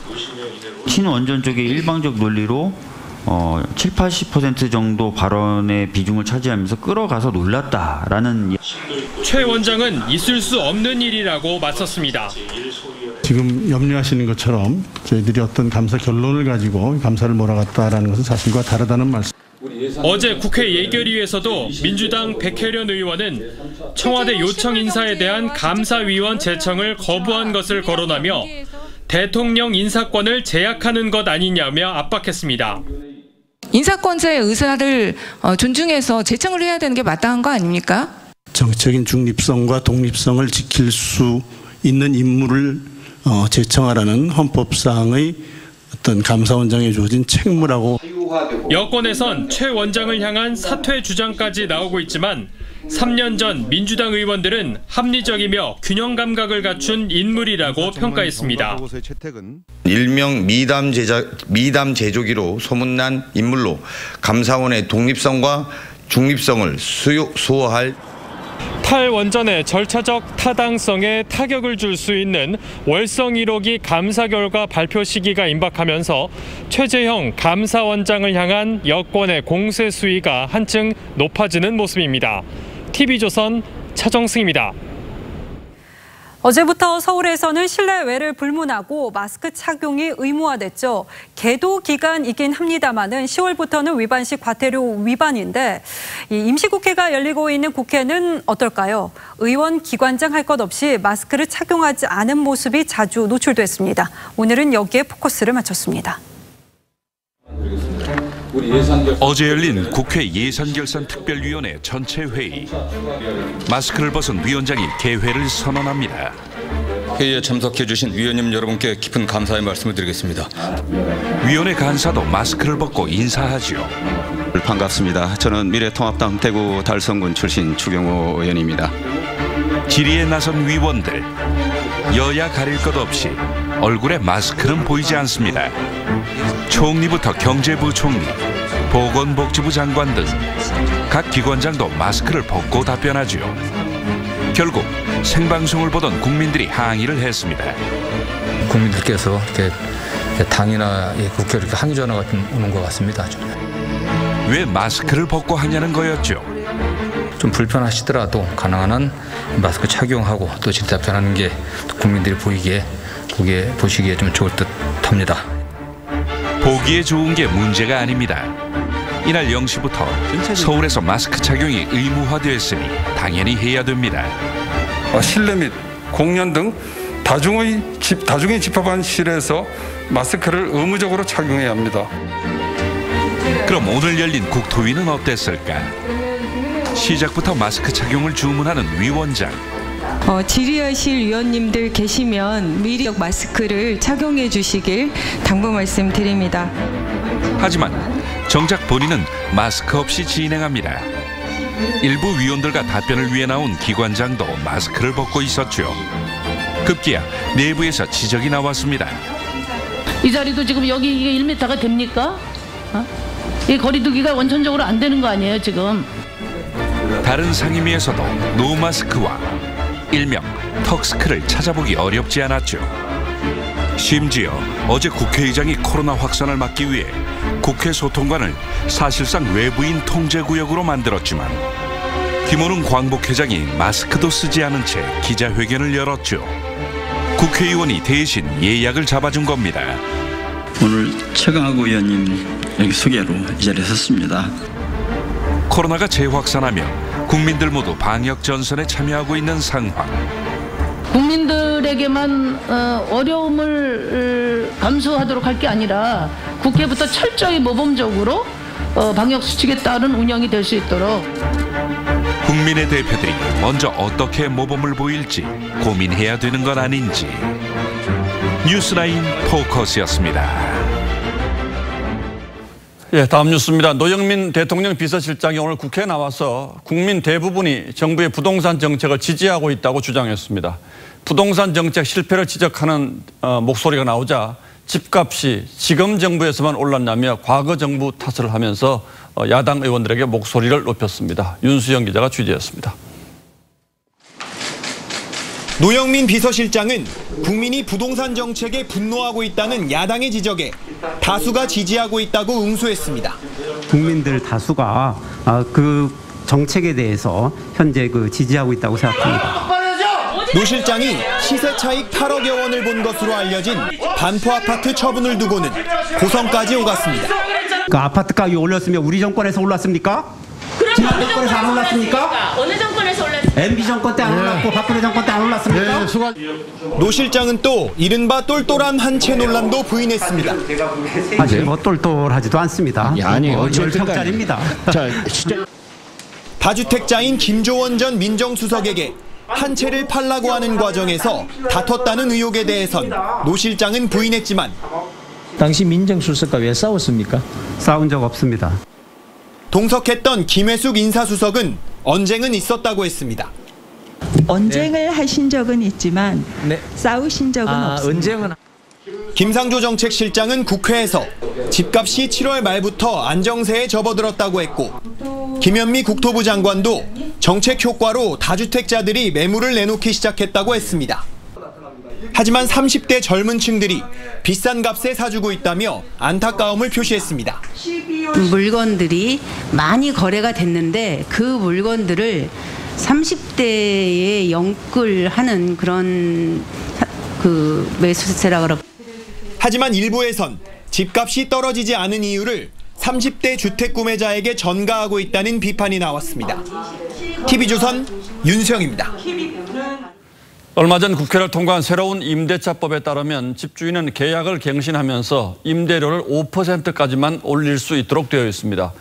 친원전 쪽의 일방적 논리로 70-80% 정도 발언의 비중을 차지하면서 끌어가서 놀랐다라는. 최 원장은 있을 수 없는 일이라고 맞섰습니다. 지금 염려하시는 것처럼 저희들이 어떤 감사 결론을 가지고 감사를 몰아갔다라는 것은 사실과 다르다는 말씀. 어제 국회 예결위에서도 민주당 백혜련 의원은 청와대 요청 인사에 대한 감사위원 제청을 거부한 것을 거론하며 대통령 인사권을 제약하는 것 아니냐며 압박했습니다. 인사권자의 의사를 존중해서 제청을 해야 되는 게 마땅한 거 아닙니까? 정치적인 중립성과 독립성을 지킬 수 있는 인물을 제청하라는 헌법상의 어떤 감사원장에 주어진 책무라고. 여권에선 최 원장을 향한 사퇴 주장까지 나오고 있지만 3년 전 민주당 의원들은 합리적이며 균형 감각을 갖춘 인물이라고 평가했습니다. 일명 미담 제조기로 소문난 인물로 감사원의 독립성과 중립성을 수호할 탈원전의 절차적 타당성에 타격을 줄 수 있는 월성 1호기 감사 결과 발표 시기가 임박하면서 최재형 감사원장을 향한 여권의 공세 수위가 한층 높아지는 모습입니다. TV조선 차정승입니다. 어제부터 서울에서는 실내외를 불문하고 마스크 착용이 의무화됐죠. 계도 기간이긴 합니다만은 10월부터는 위반시 과태료 위반인데 이 임시국회가 열리고 있는 국회는 어떨까요? 의원 기관장 할 것 없이 마스크를 착용하지 않은 모습이 자주 노출됐습니다. 오늘은 여기에 포커스를 맞췄습니다. 어제 열린 국회 예산결산특별위원회 전체 회의. 마스크를 벗은 위원장이 개회를 선언합니다. 회의에 참석해 주신 위원님 여러분께 깊은 감사의 말씀을 드리겠습니다. 위원회 간사도 마스크를 벗고 인사하죠. 반갑습니다. 저는 미래통합당 대구 달성군 출신 추경호 의원입니다. 질의에 나선 위원들. 여야 가릴 것 없이 얼굴에 마스크는 보이지 않습니다. 총리부터 경제부총리, 보건복지부 장관 등 각 기관장도 마스크를 벗고 답변하죠. 결국 생방송을 보던 국민들이 항의를 했습니다. 국민들께서 이렇게 당이나 국회 이렇게 항의 전화가 오는 것 같습니다. 왜 마스크를 벗고 하냐는 거였죠. 좀 불편하시더라도 가능한 한 마스크 착용하고 또 답변하는 게 국민들이 보시기에 좀 좋을 듯합니다. 보기에 좋은 게 문제가 아닙니다. 이날 0시부터 서울에서 마스크 착용이 의무화되었으니 당연히 해야 됩니다. 실내 및 공연 등 다중이 집합한 실에서 마스크를 의무적으로 착용해야 합니다. 그럼 오늘 열린 국토위는 어땠을까? 시작부터 마스크 착용을 주문하는 위원장. 질의하실 위원님들 계시면 미리 마스크를 착용해 주시길 당부 말씀드립니다. 하지만 정작 본인은 마스크 없이 진행합니다. 일부 위원들과 답변을 위해 나온 기관장도 마스크를 벗고 있었죠. 급기야 내부에서 지적이 나왔습니다. 이 자리도 지금 여기 이게 1m가 됩니까? 이 거리두기가 원천적으로 안 되는 거 아니에요 지금? 다른 상임위에서도 노마스크와 일명 턱스크를 찾아보기 어렵지 않았죠. 심지어 어제 국회의장이 코로나 확산을 막기 위해 국회 소통관을 사실상 외부인 통제구역으로 만들었지만 김원웅 광복회장이 마스크도 쓰지 않은 채 기자회견을 열었죠. 국회의원이 대신 예약을 잡아준 겁니다. 오늘 최강욱 의원님 여기 소개로 이 자리에 섰습니다. 코로나가 재확산하며 국민들 모두 방역 전선에 참여하고 있는 상황. 국민들에게만 어려움을 감수하도록 할 게 아니라 국회부터 철저히 모범적으로 방역 수칙에 따른 운영이 될 수 있도록. 국민의 대표들이 먼저 어떻게 모범을 보일지 고민해야 되는 건 아닌지. 뉴스라인 포커스였습니다. 예, 다음 뉴스입니다. 노영민 대통령 비서실장이 오늘 국회에 나와서 국민 대부분이 정부의 부동산 정책을 지지하고 있다고 주장했습니다. 부동산 정책 실패를 지적하는 목소리가 나오자 집값이 지금 정부에서만 올랐냐며 과거 정부 탓을 하면서 야당 의원들에게 목소리를 높였습니다. 윤수영 기자가 취재했습니다. 노영민 비서실장은 국민이 부동산 정책에 분노하고 있다는 야당의 지적에 다수가 지지하고 있다고 응수했습니다. 국민들 다수가 그 정책에 대해서 현재 지지하고 있다고 생각합니다. 노 실장이 시세 차익 8억여 원을 본 것으로 알려진 반포 아파트 처분을 두고는 고성까지 오갔습니다. 그 아파트 가격이 올랐으면 우리 정권에서 올랐습니까? 지난 정권에서 안 올랐습니까? 어느 정권에서 올랐습니까? MB 정권 때 안 올랐고 박근혜 정권 때 안 올랐습니까? 노 실장은 또 이른바 똘똘한 한 채 논란도 부인했습니다. 사실 똘똘하지도 않습니다. 아니 10평짜리입니다. 다주택자인 김조원 전 민정수석에게 한 채를 팔라고 하는 과정에서 다퉜다는 의혹에 대해선 노 실장은 부인했지만 당시 민정수석과 왜 싸웠습니까? 싸운 적 없습니다. 동석했던 김혜숙 인사수석은 언쟁은 있었다고 했습니다. 언쟁을 하신 적은 있지만 싸우신 적은 없습니다. 언쟁은... 김상조 정책실장은 국회에서 집값이 7월 말부터 안정세에 접어들었다고 했고 김현미 국토부 장관도 정책 효과로 다주택자들이 매물을 내놓기 시작했다고 했습니다. 하지만 30대 젊은 층들이 비싼 값에 사주고 있다며 안타까움을 표시했습니다. 물건들이 많이 거래가 됐는데 그 물건들을 30대에 영끌하는 그런 매수세라 그러고. 하지만 일부에선 집값이 떨어지지 않은 이유를 30대 주택 구매자에게 전가하고 있다는 비판이 나왔습니다. TV조선 윤수영입니다. 얼마 전 국회를 통과한 새로운 임대차법에 따르면 집주인은 계약을 갱신하면서 임대료를 5%까지만 올릴 수 있도록 되어 있습니다.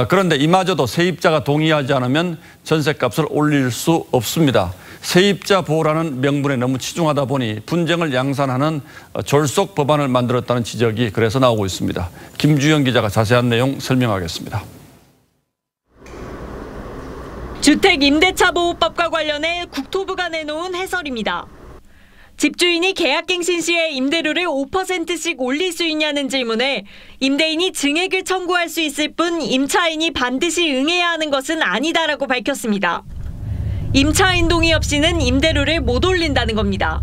그런데 이마저도 세입자가 동의하지 않으면 전셋값을 올릴 수 없습니다. 세입자 보호라는 명분에 너무 치중하다 보니 분쟁을 양산하는 졸속 법안을 만들었다는 지적이 그래서 나오고 있습니다. 김주영 기자가 자세한 내용 설명하겠습니다. 주택임대차보호법과 관련해 국토부가 내놓은 해설입니다. 집주인이 계약갱신 시에 임대료를 5%씩 올릴 수 있냐는 질문에 임대인이 증액을 청구할 수 있을 뿐 임차인이 반드시 응해야 하는 것은 아니다라고 밝혔습니다. 임차인 동의 없이는 임대료를 못 올린다는 겁니다.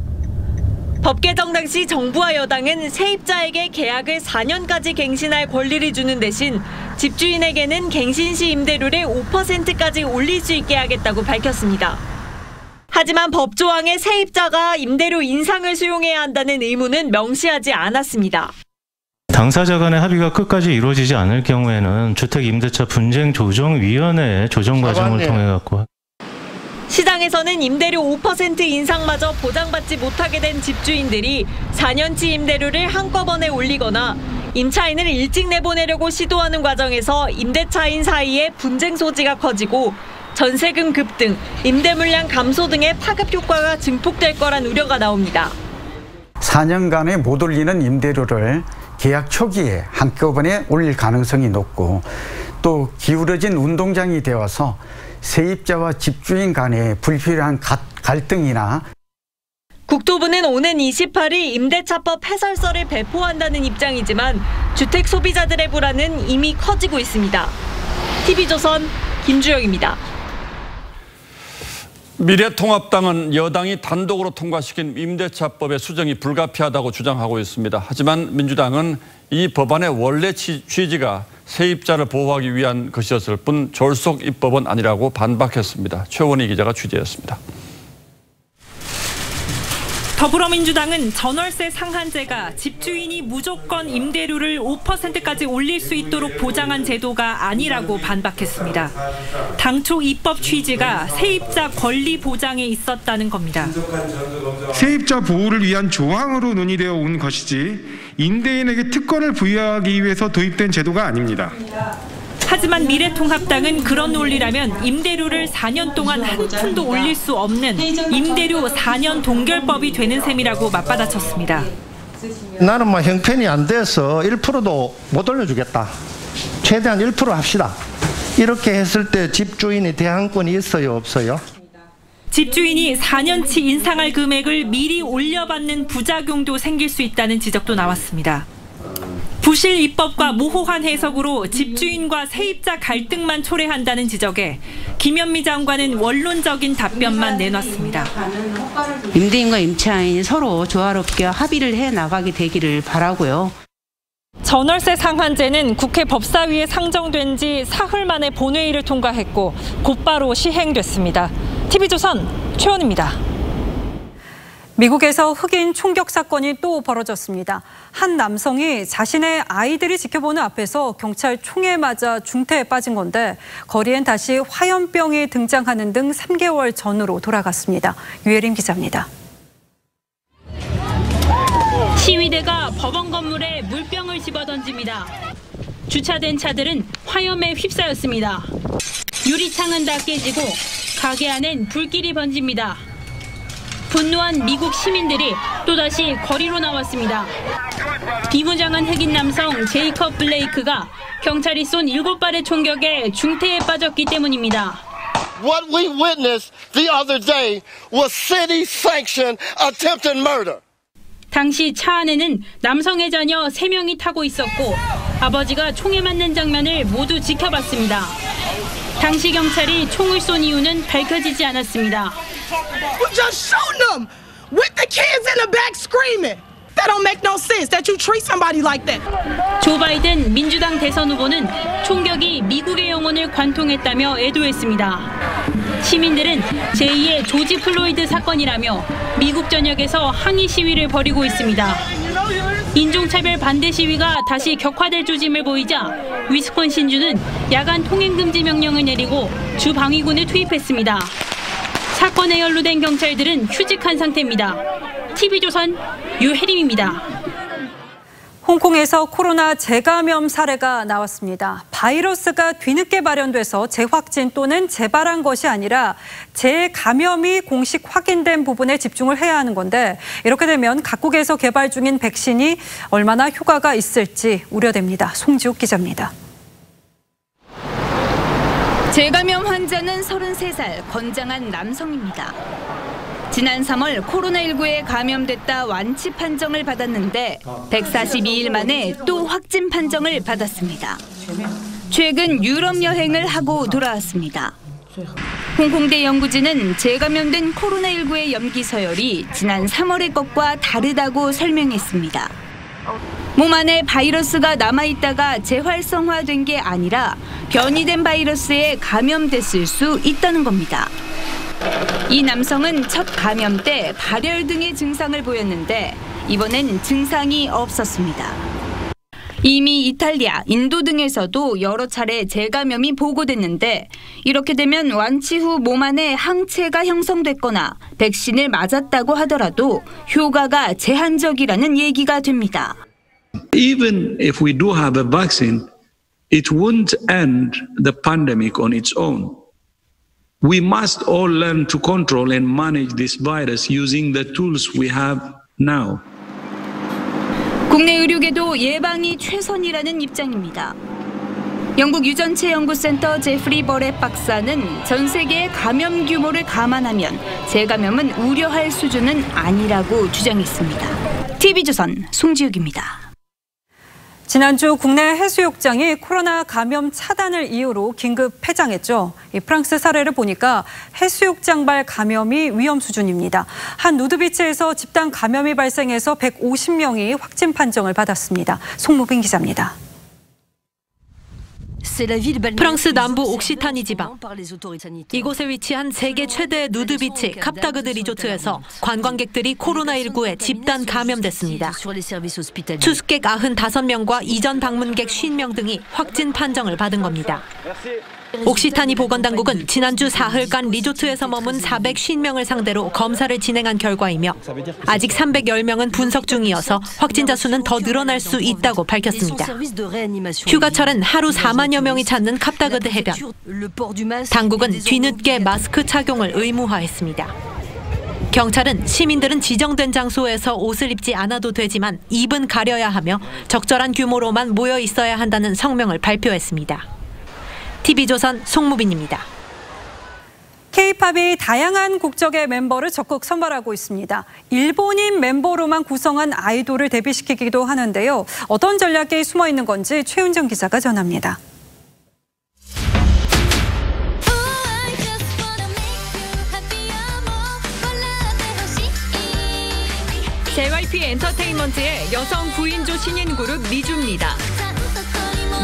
법 개정 당시 정부와 여당은 세입자에게 계약을 4년까지 갱신할 권리를 주는 대신 집주인에게는 갱신 시 임대료를 5%까지 올릴 수 있게 하겠다고 밝혔습니다. 하지만 법 조항에 세입자가 임대료 인상을 수용해야 한다는 의무는 명시하지 않았습니다. 당사자 간의 합의가 끝까지 이루어지지 않을 경우에는 주택임대차분쟁조정위원회의 조정 과정을 통해 갖고 시장에서는 임대료 5% 인상마저 보장받지 못하게 된 집주인들이 4년치 임대료를 한꺼번에 올리거나 임차인을 일찍 내보내려고 시도하는 과정에서 임대차인 사이에 분쟁 소지가 커지고 전세금 급등, 임대 물량 감소 등의 파급 효과가 증폭될 거란 우려가 나옵니다. 4년간에 못 올리는 임대료를 계약 초기에 한꺼번에 올릴 가능성이 높고 또 기울어진 운동장이 되어서 세입자와 집주인 간의 불필요한 갈등이나 국토부는 오는 28일 임대차법 해설서를 배포한다는 입장이지만 주택 소비자들의 불안은 이미 커지고 있습니다. TV조선 김주영입니다. 미래통합당은 여당이 단독으로 통과시킨 임대차법의 수정이 불가피하다고 주장하고 있습니다. 하지만 민주당은 이 법안의 원래 취지가 세입자를 보호하기 위한 것이었을 뿐 졸속 입법은 아니라고 반박했습니다. 최원희 기자가 취재했습니다. 더불어민주당은 전월세 상한제가 집주인이 무조건 임대료를 5%까지 올릴 수 있도록 보장한 제도가 아니라고 반박했습니다. 당초 입법 취지가 세입자 권리 보장에 있었다는 겁니다. 세입자 보호를 위한 조항으로 논의되어 온 것이지 임대인에게 특권을 부여하기 위해서 도입된 제도가 아닙니다. 하지만 미래통합당은 그런 논리라면 임대료를 4년 동안 한 푼도 올릴 수 없는 임대료 4년 동결법이 되는 셈이라고 맞받아쳤습니다. 나는 뭐 형편이 안 돼서 1%도 못 올려주겠다. 최대한 1% 합시다. 이렇게 했을 때 집주인이 대항권이 있어요, 없어요? 집주인이 4년치 인상할 금액을 미리 올려받는 부작용도 생길 수 있다는 지적도 나왔습니다. 부실 입법과 모호한 해석으로 집주인과 세입자 갈등만 초래한다는 지적에 김현미 장관은 원론적인 답변만 내놨습니다. 임대인과 임차인이 서로 조화롭게 합의를 해 나가게 되기를 바라고요. 전월세 상한제는 국회 법사위에 상정된 지 사흘 만에 본회의를 통과했고 곧바로 시행됐습니다. TV조선 최원입니다. 미국에서 흑인 총격 사건이 또 벌어졌습니다. 한 남성이 자신의 아이들이 지켜보는 앞에서 경찰 총에 맞아 중태에 빠진 건데 거리엔 다시 화염병이 등장하는 등 3개월 전으로 돌아갔습니다. 유혜림 기자입니다. 시위대가 법원 건물에 물병을 집어던집니다. 주차된 차들은 화염에 휩싸였습니다. 유리창은 다 깨지고 가게 안엔 불길이 번집니다. 분노한 미국 시민들이 또다시 거리로 나왔습니다. 비무장한 흑인 남성 제이컵 블레이크가 경찰이 쏜 7발의 총격에 중태에 빠졌기 때문입니다. What we witnessed the other day was city-sanctioned attempted murder. 당시 차 안에는 남성의 자녀 3명이 타고 있었고 아버지가 총에 맞는 장면을 모두 지켜봤습니다. 당시 경찰이 총을 쏜 이유는 밝혀지지 않았습니다. You just shooting them with the kids in the back screaming. That don't make no sense that you treat somebody like that. 조 바이든 민주당 대선 후보는 총격이 미국의 영혼을 관통했다며 애도했습니다. 시민들은 제2의 조지 플로이드 사건이라며 미국 전역에서 항의 시위를 벌이고 있습니다. 인종차별 반대 시위가 다시 격화될 조짐을 보이자 위스콘신주는 야간 통행금지 명령을 내리고 주 방위군을 투입했습니다. 사건에 연루된 경찰들은 휴직한 상태입니다. TV조선 유혜림입니다. 홍콩에서 코로나 재감염 사례가 나왔습니다. 바이러스가 뒤늦게 발현돼서 재확진 또는 재발한 것이 아니라 재감염이 공식 확인된 부분에 집중을 해야 하는 건데 이렇게 되면 각국에서 개발 중인 백신이 얼마나 효과가 있을지 우려됩니다. 송지욱 기자입니다. 재감염 환자는 33살 건장한 남성입니다. 지난 3월 코로나19에 감염됐다 완치 판정을 받았는데 142일 만에 또 확진 판정을 받았습니다. 최근 유럽 여행을 하고 돌아왔습니다. 홍콩대 연구진은 재감염된 코로나19의 염기 서열이 지난 3월의 것과 다르다고 설명했습니다. 몸 안에 바이러스가 남아있다가 재활성화된 게 아니라 변이된 바이러스에 감염됐을 수 있다는 겁니다. 이 남성은 첫 감염 때 발열 등의 증상을 보였는데 이번엔 증상이 없었습니다. 이미 이탈리아, 인도 등에서도 여러 차례 재감염이 보고됐는데 이렇게 되면 완치 후 몸 안에 항체가 형성됐거나 백신을 맞았다고 하더라도 효과가 제한적이라는 얘기가 됩니다. Even if we do have a vaccine, it won't end the pandemic on its own. We must all learn to control and manage this virus using the tools we have now. 국내 의료계도 예방이 최선이라는 입장입니다. 영국 유전체 연구센터 제프리 버렛 박사는 전 세계의 감염 규모를 감안하면 재감염은 우려할 수준은 아니라고 주장했습니다. TV조선 송지욱입니다. 지난주 국내 해수욕장이 코로나 감염 차단을 이유로 긴급 폐장했죠. 이 프랑스 사례를 보니까 해수욕장발 감염이 위험 수준입니다. 한 누드비치에서 집단 감염이 발생해서 150명이 확진 판정을 받았습니다. 송무빈 기자입니다. 프랑스 남부 옥시타니 지방. 이곳에 위치한 세계 최대 누드비치 갑다그드 리조트에서 관광객들이 코로나19에 집단 감염됐습니다. 투숙객 95명과 이전 방문객 50명 등이 확진 판정을 받은 겁니다. 옥시타니 보건당국은 지난주 사흘간 리조트에서 머문 450명을 상대로 검사를 진행한 결과이며 아직 310명은 분석 중이어서 확진자 수는 더 늘어날 수 있다고 밝혔습니다. 휴가철은 하루 4만여 3천여 명이 찾는 갑다그드 해변. 당국은 뒤늦게 마스크 착용을 의무화했습니다. 경찰은 시민들은 지정된 장소에서 옷을 입지 않아도 되지만 입은 가려야 하며 적절한 규모로만 모여 있어야 한다는 성명을 발표했습니다. TV조선 송무빈입니다. K-팝이 다양한 국적의 멤버를 적극 선발하고 있습니다. 일본인 멤버로만 구성한 아이돌을 데뷔시키기도 하는데요. 어떤 전략이 숨어 있는 건지 최윤정 기자가 전합니다. JYP 엔터테인먼트의 여성 9인조 신인 그룹 니주입니다.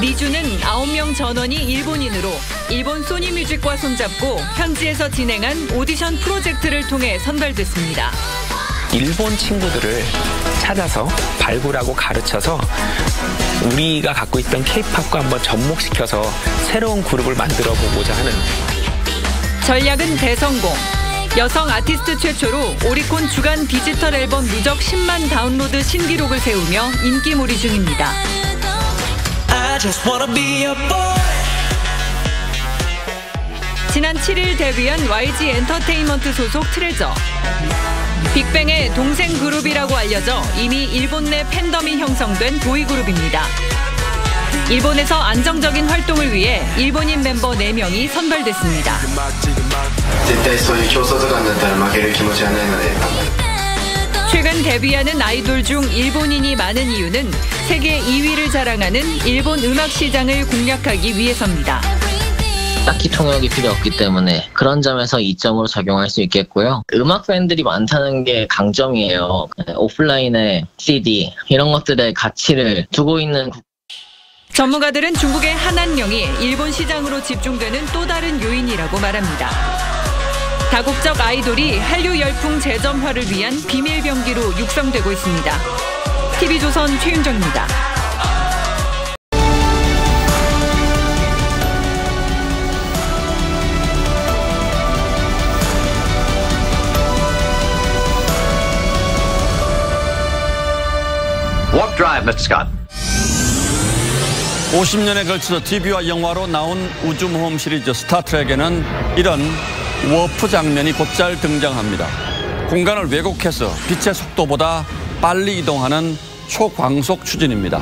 니주는 9명 전원이 일본인으로 일본 소니뮤직과 손잡고 현지에서 진행한 오디션 프로젝트를 통해 선발됐습니다. 일본 친구들을 찾아서 발굴하고 가르쳐서 우리가 갖고 있던 K-팝과 한번 접목시켜서 새로운 그룹을 만들어 보고자 하는 전략은 대성공. 여성 아티스트 최초로 오리콘 주간 디지털 앨범 누적 10만 다운로드 신기록을 세우며 인기몰이 중입니다. 지난 7일 데뷔한 YG 엔터테인먼트 소속 트레저. 빅뱅의 동생 그룹이라고 알려져 이미 일본 내 팬덤이 형성된 보이그룹입니다. 일본에서 안정적인 활동을 위해 일본인 멤버 4명이 선발됐습니다. 최근 데뷔하는 아이돌 중 일본인이 많은 이유는 세계 2위를 자랑하는 일본 음악 시장을 공략하기 위해서입니다. 딱히 통역이 필요 없기 때문에 그런 점에서 이점으로 작용할 수 있겠고요. 음악 팬들이 많다는 게 강점이에요. 오프라인의 CD 이런 것들의 가치를 두고 있는 전문가들은 중국의 한한령이 일본 시장으로 집중되는 또 다른 요인이라고 말합니다. 다국적 아이돌이 한류 열풍 재점화를 위한 비밀 병기로 육성되고 있습니다. TV조선 최윤정입니다. Warp Drive, Mr. Scott. 50년에 걸쳐서 TV와 영화로 나온 우주모험 시리즈 스타트rek에는 이런 워프 장면이 곧잘 등장합니다. 공간을 왜곡해서 빛의 속도보다 빨리 이동하는 초광속 추진입니다.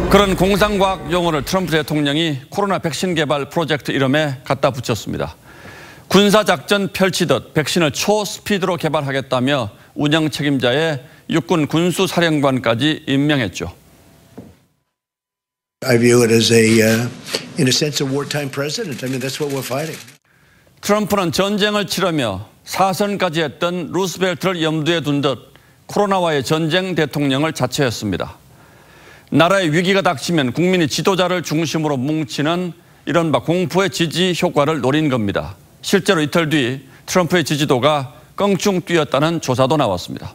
그런 공상과학 용어를 트럼프 대통령이 코로나 백신 개발 프로젝트 이름에 갖다 붙였습니다. 군사작전 펼치듯 백신을 초스피드로 개발하겠다며 운영 책임자의 육군 군수사령관까지 임명했죠. I view it as in a sense, a wartime president. I mean, that's what we're fighting. 트럼프는 전쟁을 치르며 사선까지 했던 루스벨트를 염두에 둔 듯 코로나와의 전쟁 대통령을 자처했습니다. 나라의 위기가 닥치면 국민이 지도자를 중심으로 뭉치는 이른바 공포의 지지 효과를 노린 겁니다. 실제로 이틀 뒤 트럼프의 지지도가 껑충 뛰었다는 조사도 나왔습니다.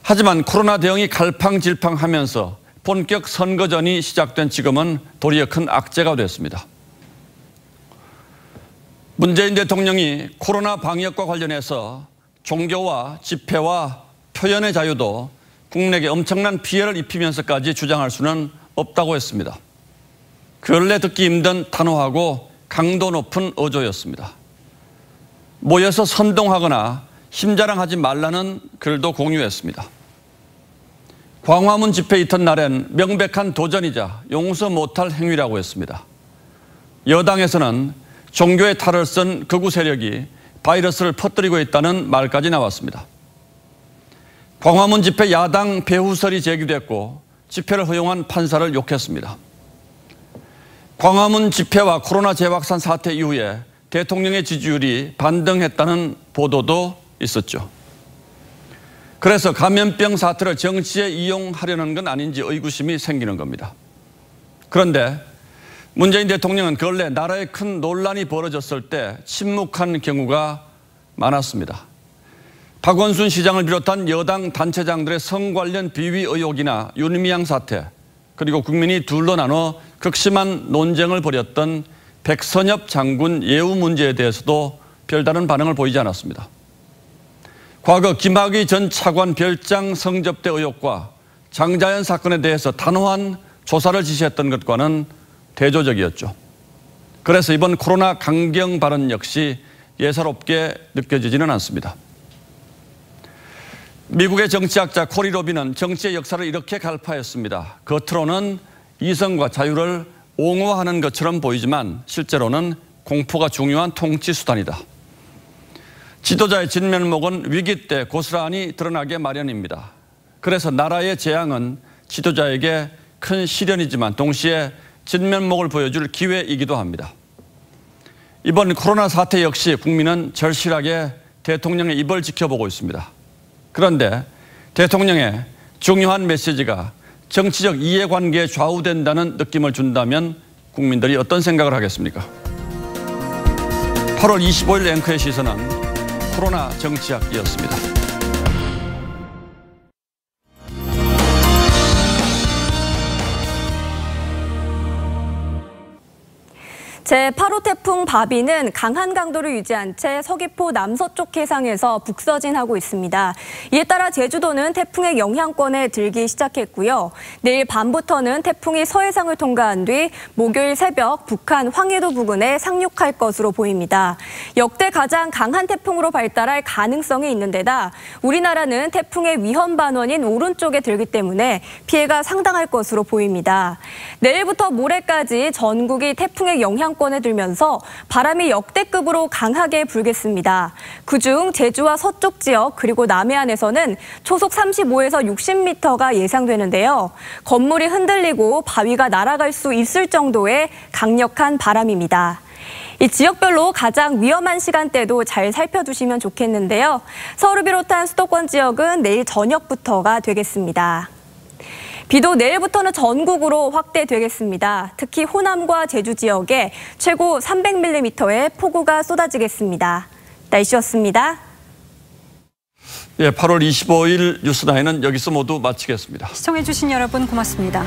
하지만 코로나 대응이 갈팡질팡하면서 본격 선거전이 시작된 지금은 도리어 큰 악재가 됐습니다. 문재인 대통령이 코로나 방역과 관련해서 종교와 집회와 표현의 자유도 국내에 엄청난 피해를 입히면서까지 주장할 수는 없다고 했습니다. 근래 듣기 힘든 단호하고 강도 높은 어조였습니다. 모여서 선동하거나 힘자랑하지 말라는 글도 공유했습니다. 광화문 집회 이튿날엔 명백한 도전이자 용서 못할 행위라고 했습니다. 여당에서는 종교의 탈을 쓴 극우 세력이 바이러스를 퍼뜨리고 있다는 말까지 나왔습니다. 광화문 집회 야당 배후설이 제기됐고 집회를 허용한 판사를 욕했습니다. 광화문 집회와 코로나 재확산 사태 이후에 대통령의 지지율이 반등했다는 보도도 있었죠. 그래서 감염병 사태를 정치에 이용하려는 건 아닌지 의구심이 생기는 겁니다. 그런데 문재인 대통령은 근래 나라에 큰 논란이 벌어졌을 때 침묵한 경우가 많았습니다. 박원순 시장을 비롯한 여당 단체장들의 성 관련 비위 의혹이나 윤미향 사태, 그리고 국민이 둘로 나눠 극심한 논쟁을 벌였던 백선엽 장군 예우 문제에 대해서도 별다른 반응을 보이지 않았습니다. 과거 김학의 전 차관 별장 성접대 의혹과 장자연 사건에 대해서 단호한 조사를 지시했던 것과는 대조적이었죠. 그래서 이번 코로나 강경 발언 역시 예사롭게 느껴지지는 않습니다. 미국의 정치학자 코리 로빈은 정치의 역사를 이렇게 갈파했습니다. 겉으로는 이성과 자유를 옹호하는 것처럼 보이지만 실제로는 공포가 중요한 통치 수단이다. 지도자의 진면목은 위기 때 고스란히 드러나게 마련입니다. 그래서 나라의 재앙은 지도자에게 큰 시련이지만 동시에 진면목을 보여줄 기회이기도 합니다. 이번 코로나 사태 역시 국민은 절실하게 대통령의 입을 지켜보고 있습니다. 그런데 대통령의 중요한 메시지가 정치적 이해관계에 좌우된다는 느낌을 준다면 국민들이 어떤 생각을 하겠습니까? 8월 25일 앵커의 시선은 코로나 정치학이었습니다. 제8호 태풍 바비는 강한 강도를 유지한 채 서귀포 남서쪽 해상에서 북서진하고 있습니다. 이에 따라 제주도는 태풍의 영향권에 들기 시작했고요. 내일 밤부터는 태풍이 서해상을 통과한 뒤 목요일 새벽 북한 황해도 부근에 상륙할 것으로 보입니다. 역대 가장 강한 태풍으로 발달할 가능성이 있는 데다 우리나라는 태풍의 위험 반원인 오른쪽에 들기 때문에 피해가 상당할 것으로 보입니다. 내일부터 모레까지 전국이 태풍의 영향권에 들면서 바람이 역대급으로 강하게 불겠습니다. 그중 제주와 서쪽 지역 그리고 남해안에서는 초속 35에서 60m가 예상되는데요. 건물이 흔들리고 바위가 날아갈 수 있을 정도의 강력한 바람입니다. 이 지역별로 가장 위험한 시간대도 잘 살펴두시면 좋겠는데요. 서울을 비롯한 수도권 지역은 내일 저녁부터가 되겠습니다. 비도 내일부터는 전국으로 확대되겠습니다. 특히 호남과 제주 지역에 최고 300mm의 폭우가 쏟아지겠습니다. 날씨였습니다. 예, 8월 25일 뉴스나인은 여기서 모두 마치겠습니다. 시청해주신 여러분 고맙습니다.